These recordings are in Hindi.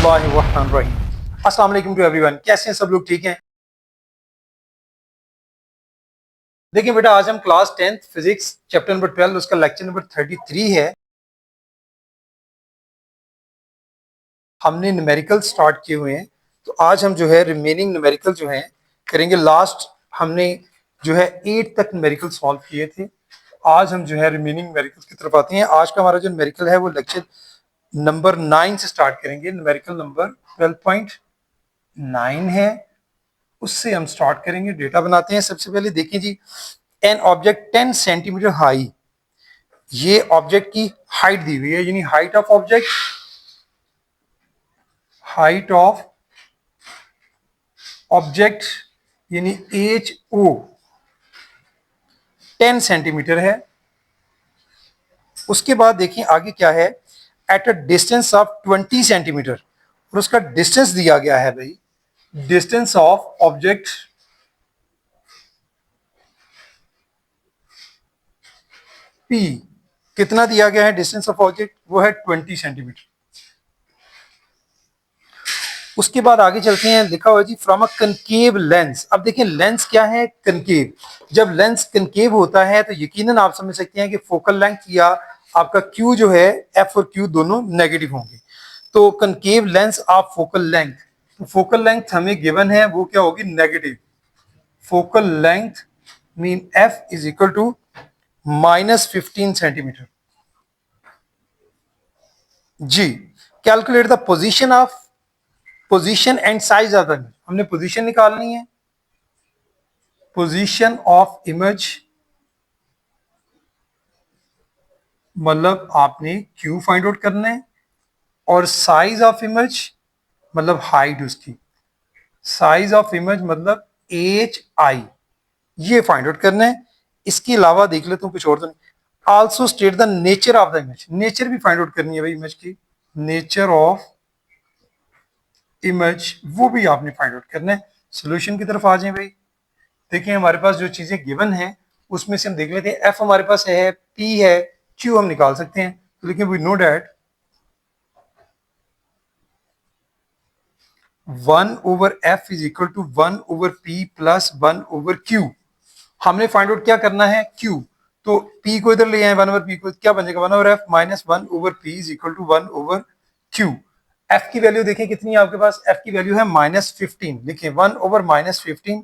बिस्मिल्लाहिर्रहमानिर्रहीम। अस्सलाम वालेकुम टू एवरीवन। कैसे हैं सब लोग? ठीक हैं? देखिए बेटा, आज हम class 10th physics chapter number 12 उसका लेक्चर नंबर 33 है। हमने न्यूमेरिकल स्टार्ट किए हुए हैं, तो आज हम जो है रिमेनिंग न्यूमेरिकल जो है करेंगे। लास्ट हमने जो है 8 तक न्यूमेरिकल सॉल्व किए थे। आज हम जो है रिमेनिंग न्यूमेरिकल की तरफ आते हैं। आज का हमारा जो न्यूमेरिकल है वो लेक्चर नंबर 9 से स्टार्ट करेंगे। न्यूमेरिकल नंबर 12.9 है, उससे हम स्टार्ट करेंगे। डेटा बनाते हैं। सबसे पहले देखिए जी, एन ऑब्जेक्ट 10 सेंटीमीटर हाई, ये ऑब्जेक्ट की हाइट दी हुई है, यानी height of object, height of object यानी एच ओ 10 सेंटीमीटर है। उसके बाद देखिए आगे क्या है, at a distance of 20 centimetre, और उसका डिस्टेंस दिया गया है भाई, डिस्टेंस ऑफ ऑब्जेक्ट पी कितना दिया गया है, डिस्टेंस ऑफ ऑब्जेक्ट वो है 20 सेंटीमीटर। उसके बाद आगे चलते हैं, लिखा हुआ जी फ्रॉम अ कनकेव लेंस। अब देखिए लेंस क्या है, कनकेव। जब लेंस कनकेव होता है तो यकीनन आप समझ सकते हैं कि फोकल लेंथ या आपका क्यू जो है, एफ और क्यू दोनों नेगेटिव होंगे। तो concave lens of focal length, तो फोकल लेंथ हमें गिवन है वो क्या होगी, negative. Focal length mean F is equal to -15 centimetre. जी, calculate the position and size of the image. हमने पोजीशन निकालनी है, पोजीशन ऑफ इमेज मतलब आपने क्यू फाइंड आउट करना है, और साइज ऑफ इमेज मतलब हाइट उसकी, साइज ऑफ इमेज मतलब एच आई, ये फाइंड आउट करना है। इसके अलावा देख लेता हूं कुछ और तो नहीं। Also state the nature of the image, nature भी फाइंड आउट करनी है भाई इमेज की, नेचर ऑफ इमेज वो भी आपने फाइंड आउट करना है। सोल्यूशन की तरफ आ जाए भाई। देखिए हमारे पास जो चीजें गिवन है उसमें से हम देख लेते हैं। एफ हमारे पास है, पी है, क्यू हम निकाल सकते हैं। तो लेकिन we know that 1/f is equal to 1/p plus 1/q। हमने फाइंड आउट क्या करना है, q। तो p को इधर ले आए, 1/p को, क्या बन जाएगा 1/f minus 1/p is equal to 1/q। f की वैल्यू देखिए कितनी है आपके पास, f की वैल्यू है -15। लिखिए 1/-15।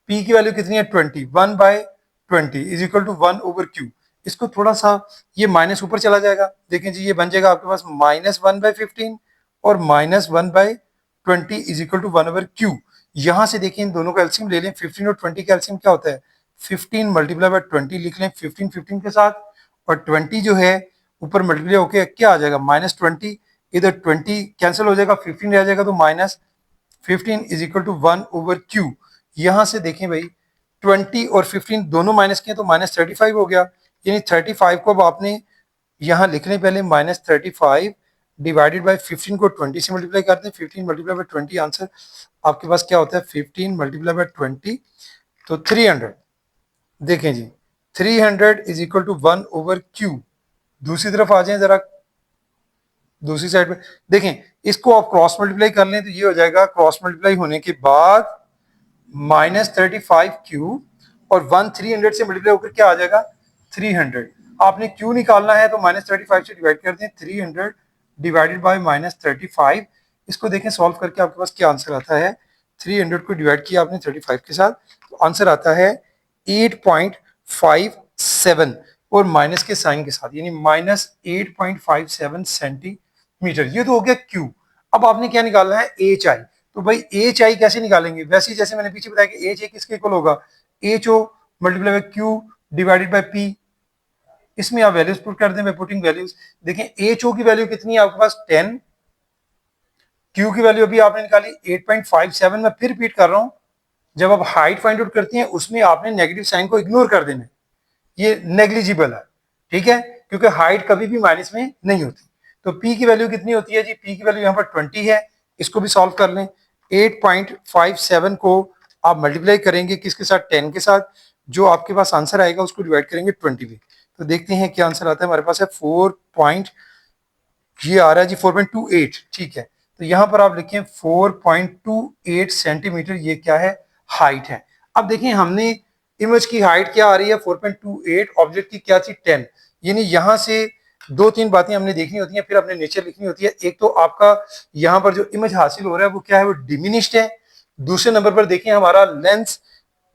p की वैल्यू कितनी है 20, 1/20 इज इक्वल टू 1/q। इसको थोड़ा सा ये माइनस ऊपर चला जाएगा। देखें जी, ये बन जाएगा आपके पास -1/15 और -1/20 इज इक्वल टू 1/q। यहां से देखिए इन दोनों का एलसीएम ले लें। 15 और 20 का एलसीएम क्या होता है, 15 मल्टीप्लाई बाय 20 लिख लें, 15 15 के साथ, और 20 जो है ऊपर मल्टीप्लाई होके क्या आ जाएगा -20, इधर 20 कैंसिल हो जाएगा, 15 रह जाएगा, तो -15 इज इक्वल टू 1/q। यहां से देखें भाई 20 और 15 दोनों माइनस किए तो -35 हो गया, यानी 35 को अब आपने यहां लिखने पहले -35 डिवाइडेड बाय 15 को 20 से मल्टीप्लाई करते हैं। 15 मल्टीप्लाई बाय 20 आंसर आपके पास क्या होता है, 15 मल्टीप्लाई बाय 20 तो 300। देखें जी 300 इज इक्वल टू 1/q। दूसरी तरफ आ जाए जरा, दूसरी साइड पे देखें, इसको आप क्रॉस मल्टीप्लाई कर लें तो ये हो जाएगा, क्रॉस मल्टीप्लाई होने के बाद -35q और 300 से मल्टीप्लाई होकर क्या आ जाएगा 300। आपने q निकालना है तो -35 से डिवाइड कर दें, 300 डिवाइडेड बाय -35। इसको देखें सॉल्व करके आपके पास क्या आंसर आता है। 300 को डिवाइड किया आपने 35 के साथ, तो आंसर आता है 8.57 और माइनस के साइन के साथ, यानी -8.57 सेंटीमीटर। ये तो हो गया q। अब आपने क्या निकालना है, एच आई। तो भाई एच आई कैसे निकालेंगे, वैसे ही जैसे मैंने पीछे बताया कि एच आई किसके इक्वल होगा, H O multiply by Q divided by P. इसमें आप वैल्यूज पुट कर दें बाय पुटिंग वैल्यूज। देखें एच ओ की वैल्यू कितनी है आपके पास 10, क्यू की वैल्यू अभी आपने निकाली 8.57। मैं फिर रिपीट कर रहा हूं, जब आप हाइट फाइंड आउट करती हैं उसमें आपने नेगेटिव साइन को इग्नोर कर देना है, ये नेग्लिजिबल है, ठीक है, क्योंकि हाइट कभी भी माइनस में नहीं होती। तो p की वैल्यू कितनी होती है जी, p की वैल्यू यहाँ पर 20 है। इसको भी सॉल्व कर लें। 8.57 को आप मल्टीप्लाई करेंगे किसके साथ, 10 के साथ, जो आपके पास आंसर आएगा उसको डिवाइड करेंगे 20 में। तो देखते हैं क्या आंसर आता है। हमारे पास है 4 पॉइंट, ये आ रहा है जी 4.28, ठीक है। तो यहां पर आप लिखें 4.28 सेंटीमीटर, ये क्या है, हाइट है। अब देखें हमने इमेज की हाइट क्या आ रही है 4.28, ऑब्जेक्ट की क्या थी 10, यानी यहां से दो तीन बातें हमने देखनी होती हैं, फिर अपने नेचर लिखनी होती है। एक तो आपका यहाँ पर जो इमेज हासिल हो रहा है वो क्या है, वो डिमिनिश्ड है। दूसरे नंबर पर देखिए हमारा लेंस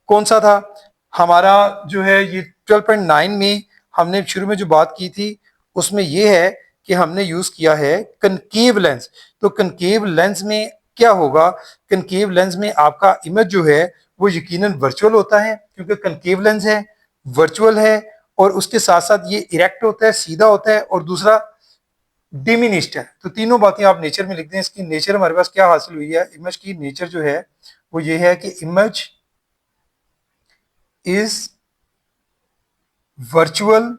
कौन सा था, हमारा जो है ये 12.9 में हमने शुरू में जो बात की थी उसमें ये है कि हमने यूज किया है कनकेव लेंस। तो कनकेव लेंस में क्या होगा, कनकेव लेंस में आपका इमेज जो है वो यकीनन वर्चुअल होता है, क्योंकि कनकेव लेंस है, वर्चुअल है, और उसके साथ साथ ये इरेक्ट होता है, सीधा होता है, और दूसरा डिमिनिश्ड है। तो तीनों बातें आप नेचर में लिख दें। इसकी नेचर हमारे पास क्या हासिल हुई है, इमेज की नेचर जो है वो ये है कि image is virtual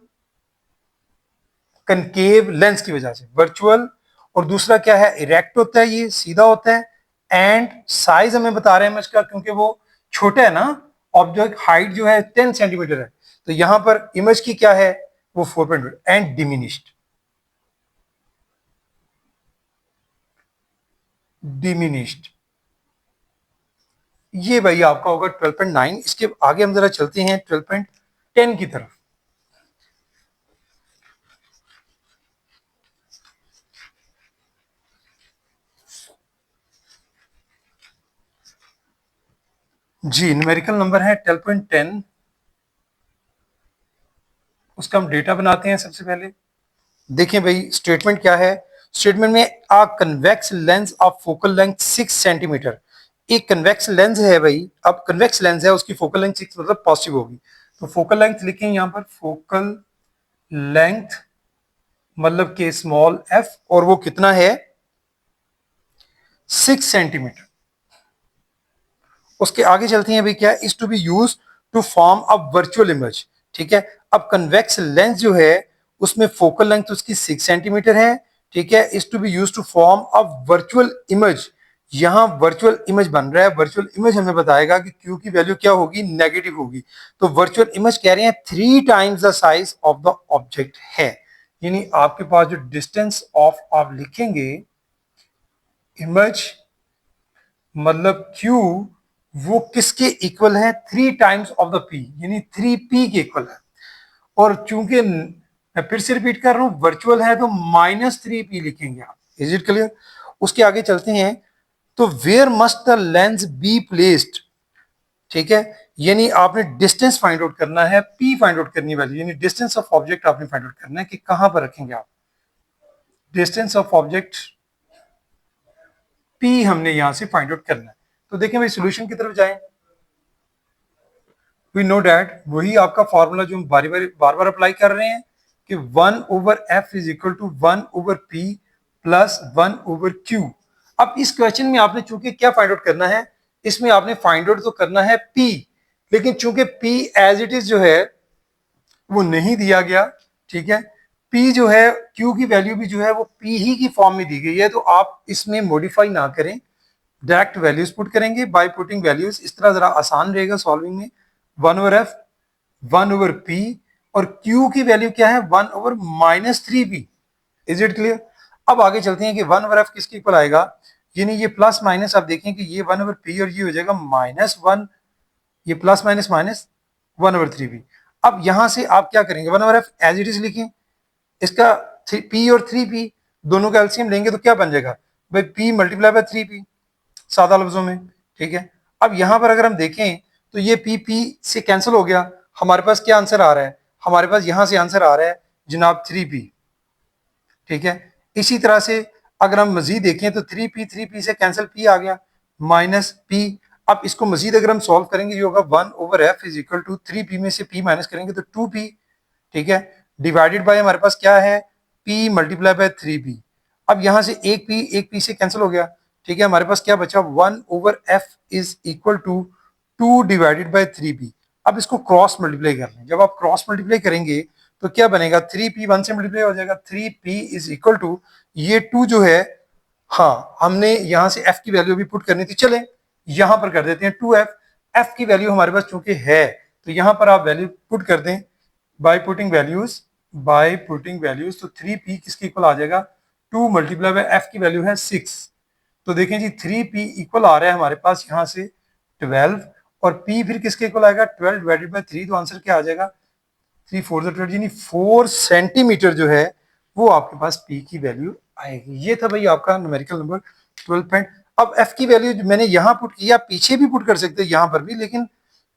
concave lens की वजह से वर्चुअल, और दूसरा क्या है, इरेक्ट होता है, ये सीधा होता है, एंड साइज हमें बता रहे हैं इमेज का, क्योंकि वो छोटा है ना, ऑब्जेक्ट हाइट जो है 10 सेंटीमीटर है, तो यहां पर इमेज की क्या है वो 4.2 एंड डिमिनिश्ड, डिमिनिश्ड। ये भाई आपका होगा 12.9। इसके आगे हम जरा चलते हैं 12.10 की तरफ। जी, न्यूमेरिकल नंबर है 12.10। उसका हम डेटा बनाते हैं सबसे पहले। देखिए भाई स्टेटमेंट क्या है, स्टेटमेंट में a convex lens of focal length 6 centimetre, एक कन्वेक्स लेंस है भाई, अब कन्वेक्स लेंस है उसकी फोकल लेंथ 6 मतलब पॉजिटिव होगी, तो फोकल लेंथ लिखें यहां पर, फोकल लेंथ मतलब के स्मॉल एफ, और वो कितना है 6 सेंटीमीटर। उसके आगे चलते हैं भाई, क्या is to be use to form a virtual image, ठीक है। अब कन्वेक्स लेंस जो है उसमें फोकल लेंथ उसकी 6 सेंटीमीटर है, ठीक है, is to be use to form a virtual image. यहां वर्चुअल इमेज बन रहा है, वर्चुअल इमेज हमें बताएगा कि क्यू की वैल्यू क्या होगी, नेगेटिव होगी। तो वर्चुअल इमेज कह रहे हैं 3 times the size of the object है, यानी आपके पास जो डिस्टेंस ऑफ आप लिखेंगे इमेज मतलब क्यू, वो किसके इक्वल है, 3 टाइम्स ऑफ द पी, यानी 3p के इक्वल है। और चूंकि मैं फिर से रिपीट कर रहा हूं वर्चुअल है, तो -3p लिखेंगे आप। Is it clear? उसके आगे चलते हैं, तो where must the lens be placed, ठीक है, यानी आपने डिस्टेंस फाइंड आउट करना है, p फाइंड आउट करनी वाली, यानी डिस्टेंस ऑफ ऑब्जेक्ट आपने फाइंड आउट करना है कि कहां पर रखेंगे आप, डिस्टेंस ऑफ ऑब्जेक्ट p हमने यहां से फाइंड आउट करना है। तो देखें भाई सोल्यूशन की तरफ जाएं, वी नो डैट वही आपका फॉर्मूला जो हम बार बार अप्लाई कर रहे हैं कि 1/f is equal to 1/p plus 1/q। अब इस क्वेश्चन में आपने चूंकि क्या फाइंड आउट करना है, इसमें आपने फाइंड आउट तो करना है p, लेकिन चूंकि p एज इट इज जो है वो नहीं दिया गया, ठीक है, p जो है q की वैल्यू भी जो है वो p ही की फॉर्म में दी गई है, तो आप इसमें मॉडिफाई ना करें, डायरेक्ट वैल्यूज पुट करेंगे बाय पुटिंग वैल्यूज, इस तरह जरा आसान रहेगा सॉल्विंग में। 1/f 1/p, और q की वैल्यू क्या है 1/-3p। Is it clear? अब आगे चलते हैं कि 1/f किसके इक्वल आएगा, यानी ये प्लस माइनस आप देखें कि ये 1/p और ये हो जाएगा -1, ये प्लस माइनस माइनस 1/3p। अब यहां से आप क्या करेंगे, 1/f एज इट इज लिखें, इसका p और 3p दोनों का एलसीएम लेंगे तो क्या बन जाएगा भाई, p मल्टीप्लाई बाय 3p, सादा लफ्जों में, ठीक है। अब यहां पर अगर हम देखें तो ये पी पी से कैंसिल हो गया, हमारे पास क्या आंसर आ रहा है, हमारे पास यहां से आंसर आ रहा है जनाब 3p, ठीक है। इसी तरह से अगर हम मजीद देखें तो 3p से कैंसिल p आ गया -p। अब इसको मजीद अगर हम सॉल्व करेंगे ये होगा 1/f is equal to 3p में से p माइनस करेंगे तो 2p, ठीक है, डिवाइडेड बाय हमारे पास क्या है p मल्टीप्लाई बाय 3p। अब यहां से एक p से कैंसिल हो गया, ठीक है, हमारे पास क्या बचा 1/f is equal to 2 divided by 3p। अब इसको क्रॉस मल्टीप्लाई कर लें, जब आप क्रॉस मल्टीप्लाई करेंगे तो क्या बनेगा, 3p 1 से मल्टीप्लाई हो जाएगा, 3p इज इक्वल टू ये 2 जो है, हाँ हमने यहां से f की वैल्यू भी पुट करनी थी, चले यहां पर कर देते हैं 2f, f की वैल्यू हमारे पास चूंकि है तो यहां पर आप वैल्यू पुट कर दें बाय पुटिंग वैल्यूज, तो 3p किसके इक्वल आ जाएगा 2 मल्टीप्लाई बाय f की वैल्यू है 6, तो देखें जी 3p इक्वल आ रहा है हमारे पास यहाँ से 12 और p फिर किसके इक्वल आएगा 12 डिवाइडेड बाय 3, तो आंसर क्या आ जाएगा 3 4 12 यानी 4 सेंटीमीटर जो है वो आपके पास p की वैल्यू आएगी। ये था भाई आपका न्यूमेरिकल नंबर 12 पॉइंट। अब f की वैल्यू मैंने यहाँ पुट किया, पीछे भी पुट कर सकते हैं यहाँ पर भी, लेकिन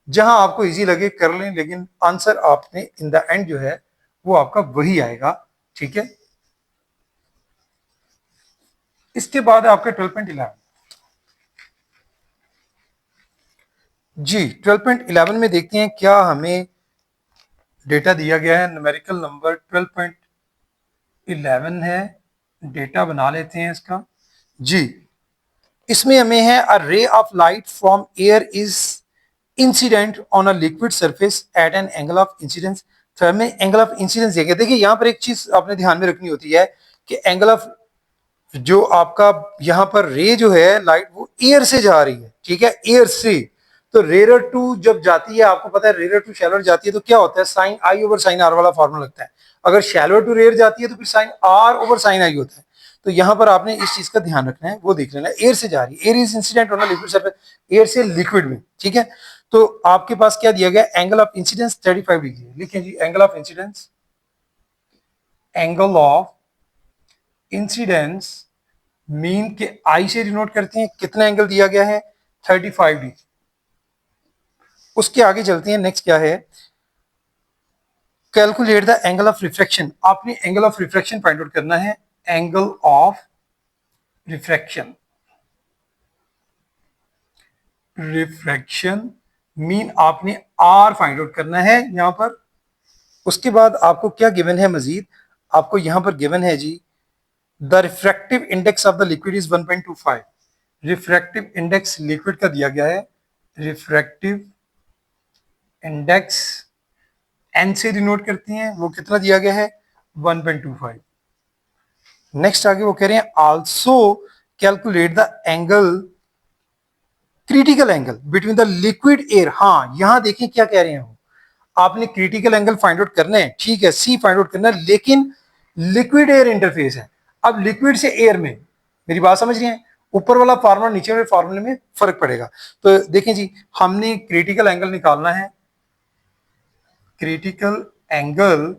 जहां आपको इजी लगे कर लें, लेकिन आंसर आपने इन द एंड जो है वो आपका वही आएगा। ठीक है, इसके बाद आपका 12.11 जी 12.11 में देखते हैं क्या हमें डेटा दिया गया है। न्यूमेरिकल नंबर 12.11 है, डेटा बना लेते हैं इसका जी। इसमें हमें है a ray of light from air is incident on a liquid surface at an angle of incidence. तो हमें एंगल ऑफ इंसिडेंस देंगे। देखिए यहाँ पर एक चीज आपने ध्यान में रखनी होती है कि एंगल ऑफ जो आपका यहाँ पर रे जो है लाइट वो एयर से जा रही है, ठीक है, एयर से। तो रेयर टू जब जाती है, आपको पता है रेयर टू शैलोर जाती है तो क्या होता है sine I over sine R वाला फॉर्मूला लगता है। अगर शैलोर टू रेयर जाती है तो फिर साइन आर ओवर साइन आई होता है। तो यहाँ पर आपने इस चीज का ध्यान रखना है, वो देख लेना, एयर से जा रही है, air is incident on liquid surface, air से लिक्विड में, ठीक है। तो आपके पास क्या दिया गया, एंगल ऑफ इंसिडेंस 35 डिग्री। लिखिए जी angle of incidence, angle of incidence mean के आई से डिनोट करते हैं, कितना एंगल दिया गया है 35 डिग्री। उसके आगे चलते हैं, नेक्स्ट क्या है, calculate the angle of refraction. आपने angle of refraction find out करना है, angle of refraction, refraction mean आपने आर फाइंड आउट करना है यहां पर। उसके बाद आपको क्या गिवन है मजीद, आपको यहां पर गिवन है जी the refractive index of the liquid is 1.25। Refractive index liquid का दिया गया है, रिफ्रैक्टिव इंडेक्स एन से डिनोट करते हैं, वो कितना दिया गया है 1.25। नेक्स्ट आगे वो कह रहे हैं also calculate the angle, critical angle between the liquid air. हाँ यहां देखिए क्या कह रहे हैं वो, आपने क्रिटिकल एंगल फाइंड आउट करना है, ठीक है, सी फाइंड आउट करना है, लेकिन लिक्विड एयर इंटरफेस है। अब लिक्विड से एयर में, मेरी बात समझ रही हैं, ऊपर वाला फार्मूला नीचे वाले फार्मूले में फर्क पड़ेगा। तो देखें जी हमने क्रिटिकल एंगल निकालना है, क्रिटिकल एंगल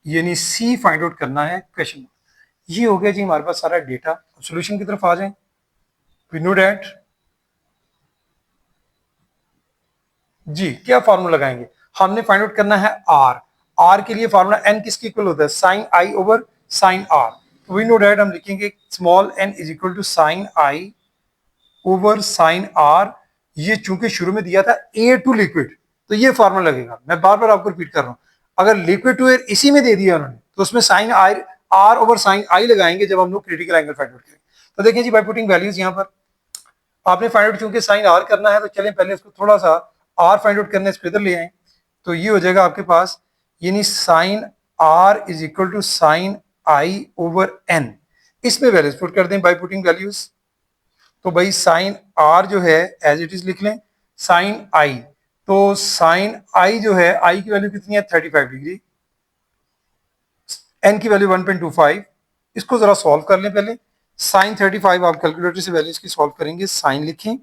यानी सी फाइंड आउट करना है, क्वेश्चन। ये हो गया जी हमारे पास सारा डेटा। सॉल्यूशन की तरफ आ जाएं। वी नो डैट जी क्या फार्मूला लगाएंगे, हमने फाइंड आउट करना है आर। आर के लिए फार्मूला एन किसके इक्वल होता है sine I over sine R. We know that हम लिखेंगे small N is equal to sine I over sine R. ये चूंकि शुरू में दिया था एयर टू लिक्विड तो ये फार्मूला लगेगा। मैं बार बार आपको रिपीट कर रहा हूं, अगर लिक्विड टू एयर इसी में दे दिया उन्होंने तो उसमें sine i r over sine i लगाएंगे जब हम लोग क्रिटिकल एंगल फाइंड आउट करेंगे। तो देखिए जी बाय पुटिंग वैल्यूज यहां पर आपने फाइंड आउट, चूंकि साइन आर करना है तो चलें पहले इसको थोड़ा सा आर फाइंड आउट करने इसको इधर ले आए। तो ये हो जाएगा आपके पास यानी sine R is equal to sine I over N. इसमें वैल्यूज पुट कर दें बाय पुटिंग वैल्यूज। तो भाई साइन आर जो है एज इट इज लिख लें साइन आई। तो साइन आई जो है आई की वैल्यू कितनी है 35 डिग्री, एन की वैल्यू 1.25। इसको जरा सॉल्व कर लें पहले। साइन 35 आप कैलकुलेटर से वैल्यूज की सॉल्व करेंगे, साइन लिखें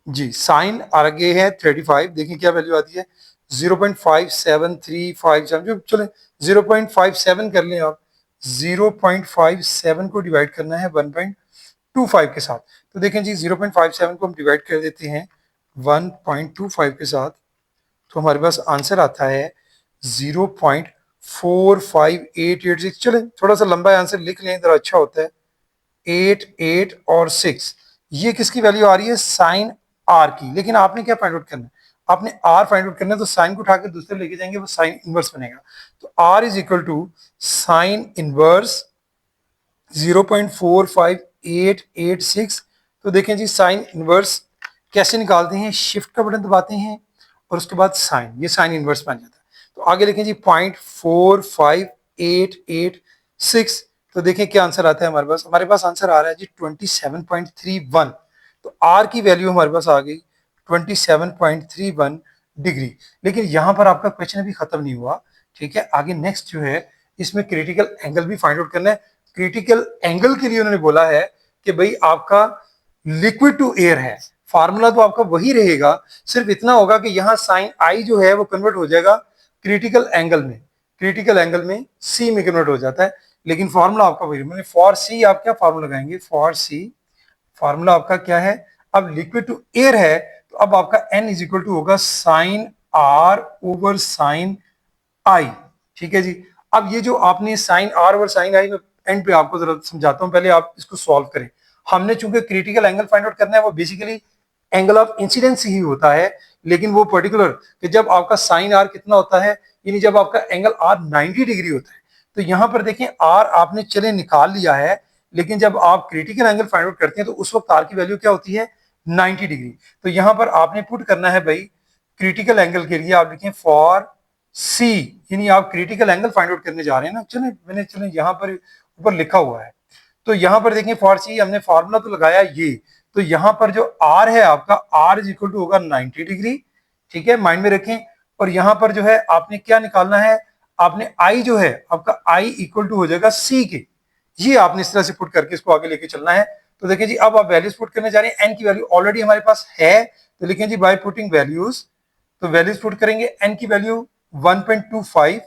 जी, साइन आगे है 35, देखिए क्या वैल्यू आती है 0.57357, जो चले 0.57 कर लें आप। 0.57 को डिवाइड करना है 1.25 के साथ। तो देखें जी 0.57 को हम डिवाइड कर देते हैं 1.25 के साथ, तो हमारे पास आंसर आता है 0.45886। चले थोड़ा सा लंबा आंसर लिख लें जरा अच्छा होता है, 8 और 6। ये किसकी वैल्यू आ रही है साइन आर की। लेकिन आपने क्या फाइंड आउट करना है, आपने आर फाइंड आउट करना है, तो साइन को उठाकर दूसरे लेके जाएंगे वो साइन इनवर्स बनेगा। तो R is equal to sine inverse 0.45886। तो देखें जी साइन इनवर्स कैसे निकालते हैं, शिफ्ट का बटन दबाते हैं और उसके बाद साइन, ये साइन इनवर्स बन जाता है। तो आगे लिखें जी 0.45886। तो देखें क्या आंसर आता है हमारे पास आंसर आ रहा है जी 27.31। तो आर की वैल्यू हमारे पास आ गई 27.31 डिग्री। लेकिन यहां पर आपका क्वेश्चन अभी खत्म नहीं हुआ, ठीक है, आगे नेक्स्ट जो है इसमें क्रिटिकल एंगल भी फाइंड आउट करना है। क्रिटिकल एंगल के लिए उन्होंने बोला है कि भाई आपका लिक्विड टू एयर है, फार्मूला तो आपका वही रहेगा, सिर्फ इतना होगा कि यहाँ साइन आई जो है वो कन्वर्ट हो जाएगा क्रिटिकल एंगल में, क्रिटिकल एंगल में सी में कन्वर्ट हो जाता है, लेकिन फॉर्मूला आपका वही, मैंने फॉर सी आप क्या फॉर्मूला लगाएंगे, फॉर सी फॉर्मूला आपका क्या है, अब लिक्विड टू एयर है तो अब आपका n इज इक्वल टू होगा साइन आर ओवर साइन आई, ठीक है जी। अब ये जो आपने साइन आर ओवर साइन आई, में एंड पे आपको जरा समझाता हूं, पहले आप इसको सॉल्व करें। हमने चूंकि क्रिटिकल एंगल फाइंड आउट करना है, वो बेसिकली एंगल ऑफ इंसिडेंस ही होता है, लेकिन वो पर्टिकुलर कि जब आपका साइन आर कितना होता है, यानी जब आपका एंगल आर 90 डिग्री होता है, तो यहां पर देखें आर आपने चले निकाल लिया है, लेकिन जब आप क्रिटिकल एंगल फाइंड आउट करते हैं तो उस वक्त आर की वैल्यू क्या होती है, 90 डिग्री। तो यहां पर आपने पुट करना है भाई क्रिटिकल एंगल के लिए आप लिखें फॉर सी, यानी आप क्रिटिकल एंगल फाइंड आउट करने जा रहे हैं ना, चले यहां पर ऊपर लिखा हुआ है, तो यहां पर देखें फॉर सी हमने फॉर्मूला तो लगाया ये, तो यहां पर जो आर है आपका, आर इज इक्वल टू होगा 90 डिग्री, ठीक है, माइंड में रखें। और यहां पर जो है आपने क्या निकालना है, आपने आई जो है आपका आई इक्वल टू हो जाएगा सी के, ये आपने इस तरह से पुट करके इसको आगे लेके चलना है। तो देखिए जी अब आप वैल्यूज पुट करने जा रहे हैं, एन की वैल्यू ऑलरेडी हमारे पास है, तो लिखें जी बाय पुटिंग वैल्यूज, तो वैल्यूज पुट करेंगे, एन की वैल्यू 1.25,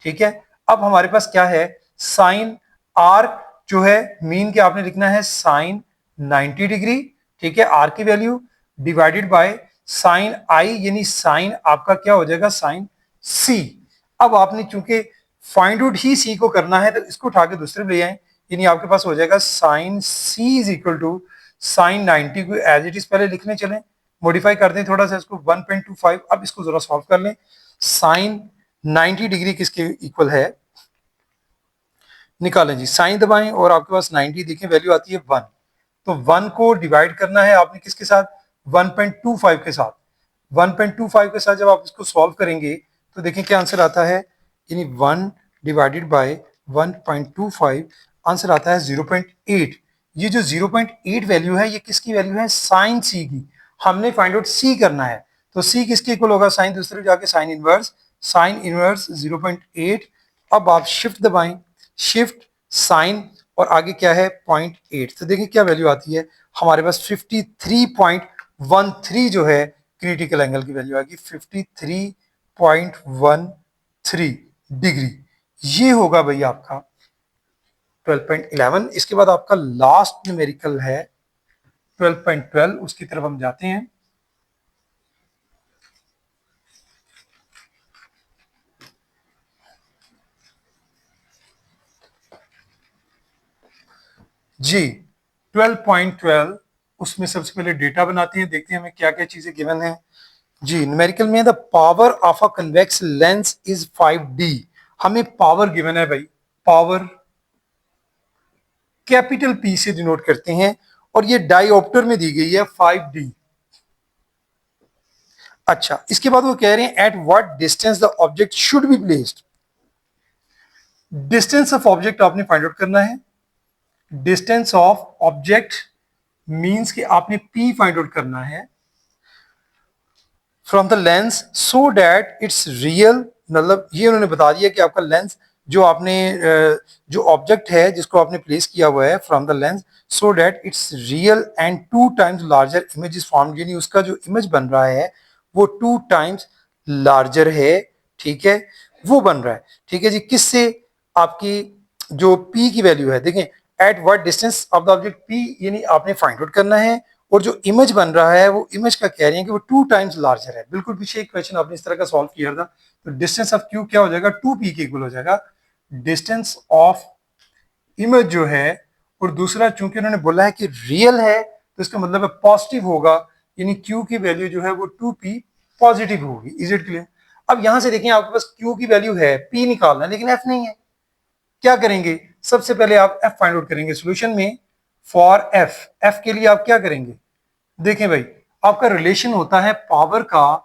ठीक है। अब हमारे पास क्या है, साइन आर जो है मीन के आपने लिखना है साइन 90 डिग्री, ठीक है, आर की वैल्यू डिवाइडेड बाय साइन आई, यानी साइन आपका क्या हो जाएगा, साइन सी। अब आपने चूंकि फाइंड आउट ही सी को करना है, तो इसको उठा के दूसरे ले आए, यानी आपके पास हो जाएगा sine C is equal to sine 90 को एज इट इज पहले लिखने चले, मॉडिफाई कर दें थोड़ा सा इसको 1.25। अब इसको जरा सॉल्व कर लें, साइन 90 डिग्री किसके इक्वल है, निकालें जी, साइन दबाएं और आपके पास 90 देखें वैल्यू आती है 1, तो 1 को डिवाइड करना है आपने किसके साथ, 1.25 के साथ, 1.25 के साथ जब आप इसको सॉल्व करेंगे तो देखें क्या आंसर आता है, यानी 1 डिवाइडेड बाय 1.25 आंसर आता है 0.8। ये जो 0.8 वैल्यू है ये किसकी वैल्यू है, साइन सी की, हमने फाइंड आउट सी करना है, तो सी किसके इक्वल होगा, साइन दूसरे जाके साइन इनवर्स 0.8। अब आप शिफ्ट दबाएं, शिफ्ट साइन और आगे क्या है 0.8, तो देखिए क्या वैल्यू आती है हमारे पास 53.13 जो है क्रिटिकल एंगल की वैल्यू आएगी 53.13 डिग्री, ये होगा भाई आपका 12.11। इसके बाद आपका लास्ट न्यूमेरिकल है 12.12, उसकी तरफ हम जाते हैं। जी 12.12, उसमें सबसे पहले डेटा बनाते हैं, देखते हैं हमें क्या क्या चीजें गिवन है। जी न्यूमेरिकल में the power of a convex lens is 5D, हमें पावर गिवन है भाई, पावर कैपिटल P से डिनोट करते हैं, और ये डायोप्टर में दी गई है 5D। अच्छा इसके बाद वो कह रहे हैं at what distance the object should be placed, distance of object आपने फाइंड आउट करना है, डिस्टेंस ऑफ ऑब्जेक्ट मींस कि आपने P फाइंड आउट करना है from the lens so that it's real, मतलब ये उन्होंने बता दिया कि आपका लेंस जो आपने जो ऑब्जेक्ट है जिसको आपने प्लेस किया हुआ है from the lens so that it's real and 2 times larger image is form, यानी उसका जो इमेज बन रहा है वो 2 टाइम्स लार्जर है, ठीक है, वो बन रहा है, ठीक है जी, किससे, आपकी जो P की वैल्यू है, देखें at what distance of the object P, यानी आपने फाइंड आउट करना है, और जो इमेज बन रहा है वो इमेज का कह रही है कि वो 2 टाइम्स लार्जर है। बिल्कुल पीछे एक क्वेश्चन आपने इस तरह का सॉल्व किया था, तो डिस्टेंस ऑफ क्यू क्या हो जाएगा, 2P के इक्वल हो जाएगा डिस्टेंस ऑफ इमेज जो है, और दूसरा चूंकि उन्होंने बोला है कि रियल है तो इसका मतलब है पॉजिटिव होगा, यानी क्यू की वैल्यू जो है वो 2P पॉजिटिव होगी। Is it clear. अब यहां से देखें आपके पास क्यू की वैल्यू है, P निकालना है लेकिन F नहीं है, क्या करेंगे, सबसे पहले आप F फाइंड आउट करेंगे सोल्यूशन में, फॉर F के लिए आप क्या करेंगे, देखें भाई आपका रिलेशन होता है पावर का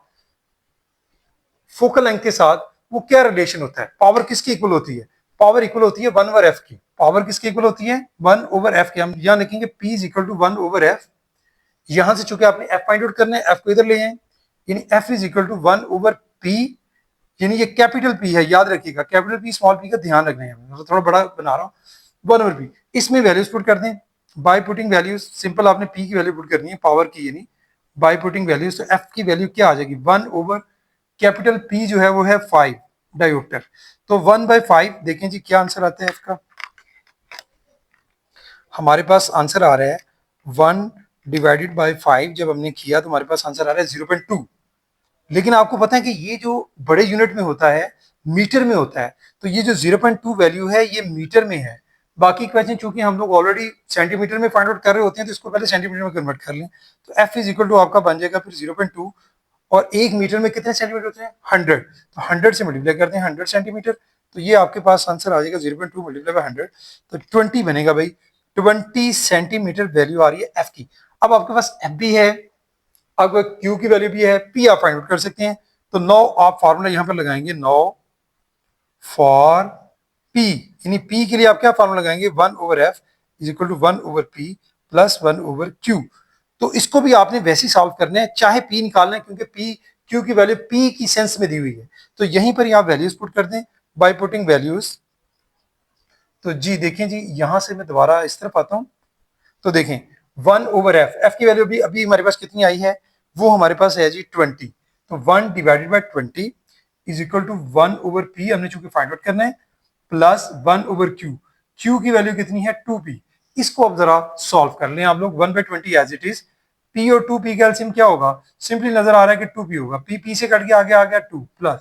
फोकल लेंथ के साथ, वो क्या रिलेशन होता है, पावर किसकी इक्वल होती है, पावर इक्वल होती है 1 ओवर F की, पावर किसकी इक्वल होती है 1 ओवर F की, हम यहां लिखेंगे P is equal to 1 over F, यहां से चूंकि आपने F फाइंड आउट करना है F को इधर ले आए, यानी F is equal to 1 over P, यानी ये कैपिटल P है, याद रखिएगा कैपिटल P स्मॉल p का ध्यान रखना है, मतलब थोड़ा बड़ा बना रहा हूं, 1 ओवर P, इसमें वैल्यूज पुट कर दें, बाय पुटिंग वैल्यूज सिंपल आपने पी की वैल्यू पुट करनी है, पावर की यानी बाय पुटिंग वैल्यूज, तो एफ की वैल्यू क्या आ जाएगी 1 ओवर कैपिटल पी जो है वो है 5 डायोप्टर, तो 1/5 देखें जी क्या आंसर आता है एफ का। हमारे पास आंसर आ रहा है 1/5 जब हमने किया तो हमारे पास आंसर आ रहा है 0.2। लेकिन आपको पता है कि ये जो बड़े यूनिट में होता है मीटर में होता है, तो ये जो 0.2 वैल्यू है ये मीटर में है। बाकी क्वेश्चन चूंकि हम लोग ऑलरेडी सेंटीमीटर में फाइंड आउट कर रहे होते हैं तो इसको पहले सेंटीमीटर में कन्वर्ट कर लें, तो एफ इज इक्वल टू आपका बन जाएगा फिर 0.2, और एक मीटर में कितने सेंटीमीटर होते हैं 100, तो 100 से मल्टीप्लाई करते हैं 100 सेंटीमीटर, तो ये आपके पास आंसर आ जाएगा 0.2 मल्टीप्लाई बाय 100, तो 20 बनेगा भाई, 20 सेंटीमीटर वैल्यू आ रही है एफ की। अब आपके पास एफ भी है, अब क्यू की वैल्यू भी है, पी आप फाइंड आउट कर सकते हैं, तो 9 आप फार्मूला यहां पर लगाएंगे 9 फॉर पी, यानी पी के लिए आप क्या फार्मूला लगाएंगे 1 over F is equal to 1 over P plus 1 over Q. तो इसको भी आपने वैसे ही सॉल्व करना है, चाहे पी निकालना है क्योंकि पी क्यू की वैल्यू पी की सेंस में दी हुई है, तो यहीं पर ही आप वैल्यूज पुट कर दें बाय पुटिंग वैल्यूज। तो जी देखें जी यहां से मैं दोबारा इस तरफ आता हूं, तो देखें 1 ओवर एफ, एफ की वैल्यू भी अभी हमारे पास कितनी आई है, वो हमारे पास है जी 20, तो 1 divided by 20 is equal to 1 over P हमने चूंकि फाइंड आउट करना है प्लस 1 ओवर क्यू, क्यू की वैल्यू कितनी है 2p, इसको अब जरा सॉल्व कर लें आप लोग 1/20 एज इट इज, p और 2p का एलसीएम क्या होगा, सिंपली नजर आ रहा है कि 2p होगा, p से कट के आगे आ गया 2 प्लस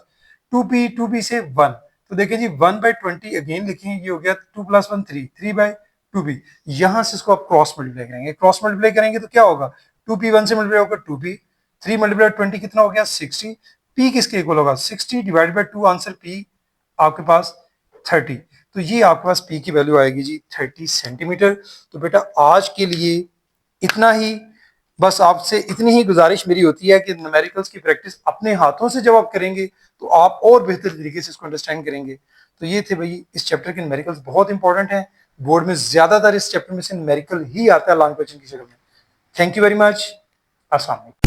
2p से 1, तो देखिए जी 1/20 अगेन लिखें, ये हो गया 2 प्लस 1 3, 3/2p, यहां से इसको आप क्रॉस मल्टीप्लाई करेंगे, क्रॉस मल्टीप्लाई करेंगे तो क्या होगा 2p 1 से मल्टीप्लाई होगा 2p, 3 मल्टीप्लाई 20 कितना हो गया 60, p किसके इक्वल होगा 60 डिवाइडेड बाय 2, आंसर p आपके पास 30, तो ये आपके पास p की वैल्यू आएगी जी 30 सेंटीमीटर। तो बेटा आज के लिए इतना ही, बस आपसे इतनी ही गुजारिश मेरी होती है कि न्यूमेरिकल्स की प्रैक्टिस अपने हाथों से जब आप करेंगे तो आप और बेहतर तरीके से इसको अंडरस्टैंड करेंगे। तो ये थे भाई इस चैप्टर के न्यूमेरिकल्स, बहुत इंपॉर्टेंट है, बोर्ड में ज्यादातर इस चैप्टर में से न्यूमेरिकल ही आता है लॉन्ग क्वेश्चन की शक्ल में। थैंक यू वेरी मच, अस्सलाम वालेकुम।